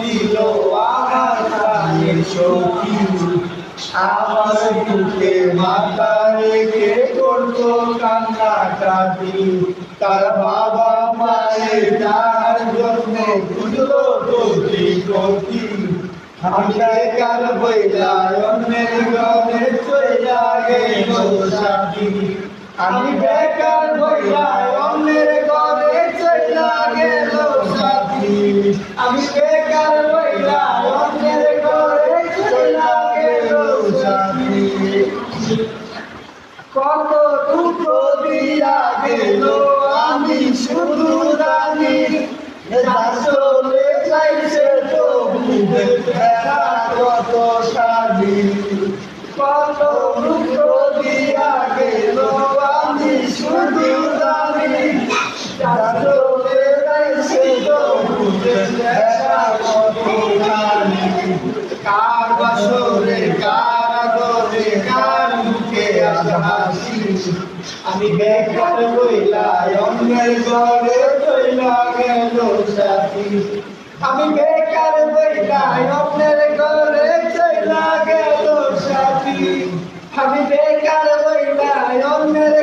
ছিল আমার প্রাণের সখী, আমার বুকে মাথা রেখে করতো কান্নাকাটি। তার বাবা মায়ের তার জন্য খুঁজলো কোটি কোটি। আমি বেকার হইলা অন্যের ঘরে চইলা গেল সাথী। আমি বেকার হইলা অন্যের ঘরে চইলা গেল সাথী। আমি বেকার হইলা অন্যের ঘরে চইলা গেল সাথী। কত টুকরো দিয়া গেল আমি শুধু জানি, চলে যাইছে তো দেখা কত সাজি। কত টুকরো দিয়া গেল আমি শুধু জানি, চলে যাইছে তো দেখা কত সাজি। কার বাসরে কার আদরে কার মুখে হাসি, আমি বেকার হইলা অন্যের ঘরে চইলা গেল সাথী। আমি বেকার হইলা অন্যের ঘরে চইলা গেল সাথী। আমি বেকার হইলা অন্যের